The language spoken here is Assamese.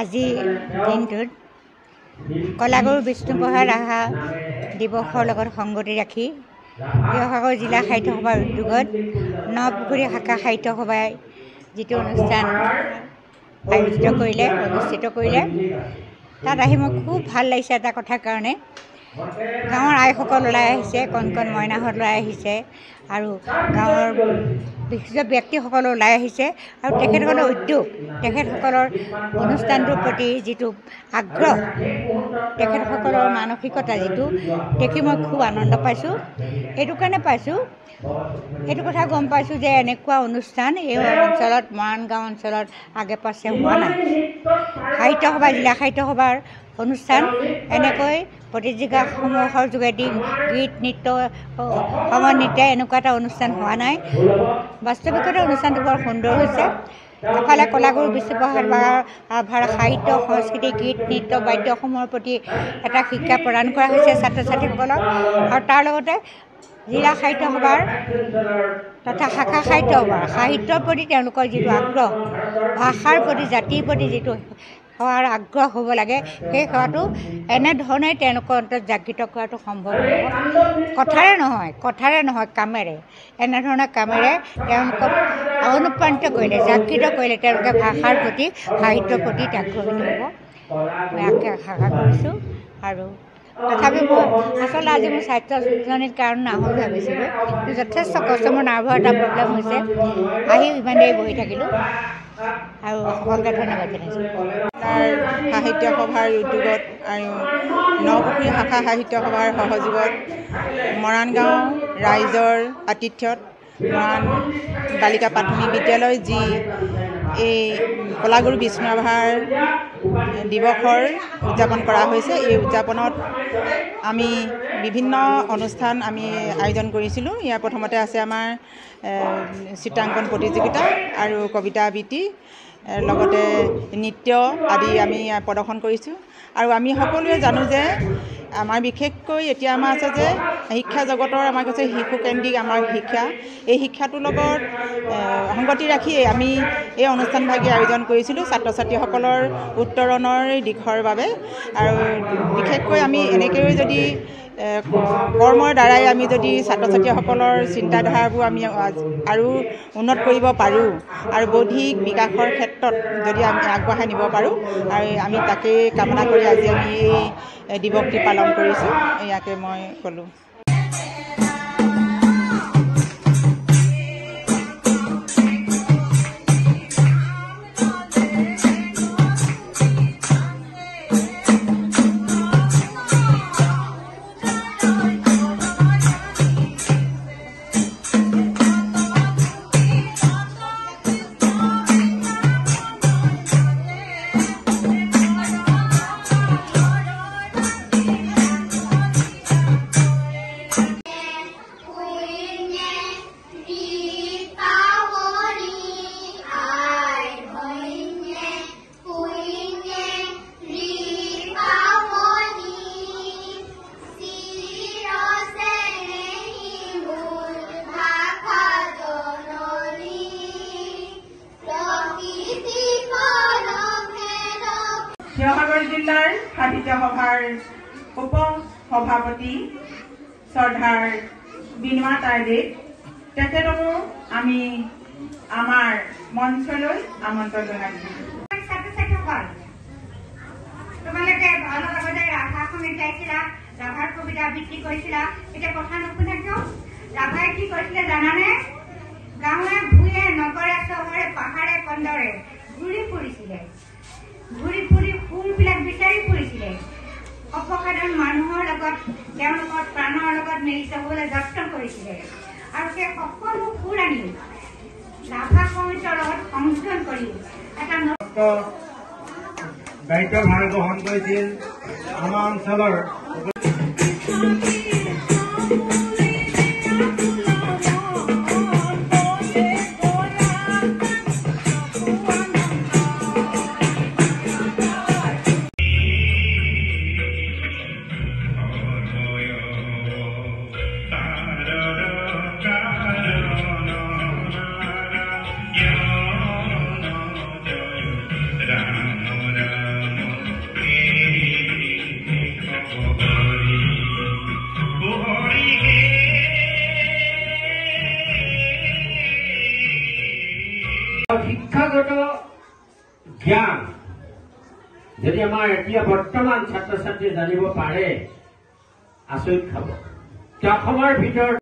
আজি দিনটোত কলাগুৰু বিষ্ণুপ্ৰসাদ ৰাভা দিৱসৰ লগত সংগতি ৰাখি শিৱসাগৰ জিলা সাহিত্য সভাৰ উদ্যোগত নপুখুৰী শাখা সাহিত্য সভাই যিটো অনুষ্ঠান অনুষ্ঠিত কৰিলে তাত আহি মোৰ খুব ভাল লাগিছে এটা কথাৰ কাৰণে গাঁৱৰ আইসকল ওলাই আহিছে, কণ কণ মইনাহঁত ওলাই আহিছে আৰু গাঁৱৰ বিশিষ্ট ব্যক্তিসকল ওলাই আহিছে আৰু তেখেতসকলৰ উদ্যোগ, তেখেতসকলৰ অনুষ্ঠানটোৰ প্ৰতি যিটো আগ্ৰহ, তেখেতসকলৰ মানসিকতা যিটো দেখি মই খুব আনন্দ পাইছোঁ। এইটো কাৰণে পাইছোঁ, এইটো কথা গম পাইছোঁ যে এনেকুৱা অনুষ্ঠান এই অঞ্চলত, মৰাণ গাঁও অঞ্চলত আগে পাছে হোৱা নাই। সাহিত্য সভা, জিলা সাহিত্য সভাৰ অনুষ্ঠান এনেকৈ প্ৰতিযোগিতাসমূহৰ যোগেদি গীত, নৃত্য, সমান নৃত্য এনেকুৱা এটা অনুষ্ঠান হোৱা নাই। বাস্তৱিকতে অনুষ্ঠানটো বৰ সুন্দৰ হৈছে। এফালে কলাগুৰু বিষ্ণুপ্ৰসাদ ৰাভাৰ সাহিত্য, সংস্কৃতি, গীত, নৃত্য, বাদ্যসমূহৰ প্ৰতি এটা শিক্ষা প্ৰদান কৰা হৈছে ছাত্ৰ ছাত্ৰীসকলক, আৰু তাৰ লগতে জিলা সাহিত্য সভাৰ তথা শাখা সাহিত্য সভাৰ সাহিত্যৰ প্ৰতি তেওঁলোকৰ যিটো আগ্ৰহ, ভাষাৰ প্ৰতি, জাতিৰ প্ৰতি যিটো সেৱাৰ আগ্ৰহ হ'ব লাগে, সেই সেৱাটো এনেধৰণে তেওঁলোকৰ অন্তত জাগৃত কৰাটো সম্ভৱ হ'ব। কথাৰে নহয় কামেৰে, এনেধৰণৰ কামেৰে তেওঁলোকক অনুপ্ৰাণিত কৰিলে, জাগৃত কৰিলে তেওঁলোকে ভাষাৰ প্ৰতি, সাহিত্যৰ প্ৰতি আগ্ৰহীত হ'ব। মই আশা কৰিছোঁ। আৰু তথাপি মই আচলতে আজি মোৰ স্বাস্থ্যজনিত কাৰণ নাহোঁ ভাবিছিলোঁ, যথেষ্ট কষ্ট, মোৰ নাৰ্ভৰ এটা প্ৰব্লেম হৈছে, আহি ইমান দেৰি বহি থাকিলোঁ আৰু সকলোকে ধন্যবাদ জনাইছোঁ। সাহিত্য সভাৰ উদ্যোগত আৰু নপুখুৰী শাখা সাহিত্য সভাৰ সহযোগত মৰাণ গাঁও ৰাইজৰ আতিথ্যত মৰাণ বালিকা প্ৰাথমিক বিদ্যালয় যি এই কলাগুৰু বিষ্ণু ৰাভাৰ দিৱসৰ উদযাপন কৰা হৈছে, এই উদযাপনত আমি বিভিন্ন অনুষ্ঠান আমি আয়োজন কৰিছিলোঁ। ইয়াৰ প্ৰথমতে আছে আমাৰ চিত্ৰাংকন প্ৰতিযোগিতা আৰু কবিতা আবৃত্তি, লগতে নৃত্য আদি আমি প্ৰদৰ্শন কৰিছোঁ। আৰু আমি সকলোৱে জানো যে আমাৰ বিশেষকৈ এতিয়া আমাৰ আছে যে শিক্ষা জগতৰ আমাৰ কৈছে শিশুকেন্দ্ৰিক আমাৰ শিক্ষা, এই শিক্ষাটোৰ লগত সংগতি ৰাখিয়ে আমি এই অনুষ্ঠানভাগি আয়োজন কৰিছিলোঁ ছাত্ৰ ছাত্ৰীসকলৰ উত্তৰণৰ দিশৰ বাবে। আৰু বিশেষকৈ আমি এনেকৈয়ে যদি কৰ্মৰ দ্বাৰাই আমি যদি ছাত্ৰ ছাত্ৰীসকলৰ চিন্তাধাৰাবোৰ আমি আৰু উন্নত কৰিব পাৰোঁ আৰু বৌদ্ধিক বিকাশৰ ক্ষেত্ৰত যদি আমি আগবঢ়াই নিব পাৰোঁ, আৰু আমি তাকেই কামনা কৰি আজি আমি এই দিৱসটি পালন কৰিছোঁ। ইয়াকে মই ক'লোঁ। শিৱসাগৰ জিলাৰ সাহিত্য সভাৰ উপ সভাপতি শ্ৰদ্ধাৰ বিনোৱা তাইদেৱ, তেখেতকো আমি আমাৰ মঞ্চলৈ আমন্ত্ৰণ জনাইছোঁ। ছাত্ৰ ছাত্ৰীসকল, তোমালোকে অলপ আগতে ৰাভাখন গাইছিলা, ৰাভাৰ কবিতা আবৃত্তি কৰিছিলা, এতিয়া কথা নুশুনা কিয়? ৰাভাই কি কৈছিলে জানানে? গাঁৱে ভূঞে, নগৰে চহৰে, পাহাৰে কন্দৰে ঘূৰি ফুৰিছিলে, ঘূৰি ফুৰি সুৰবিলাক বিচাৰি ফুৰিছিলে। অপসাধাৰণ মানুহৰ লগত তেওঁলোকৰ প্ৰাণৰ লগত মিলিত হ'বলৈ যত্ন কৰিছিলে, আৰু সেই সকলো সুৰ আনি ৰাভা সংগীতৰ লগত সংযোজন কৰি এটা দায়িত্বভাৰ গ্ৰহণ কৰিছিল আমাৰ অঞ্চলৰ জ্ঞান যদি আমাৰ এতিয়া বৰ্তমান ছাত্ৰ ছাত্ৰীয়ে জানিব পাৰে আচৰিত খাব। অসমৰ ভিতৰত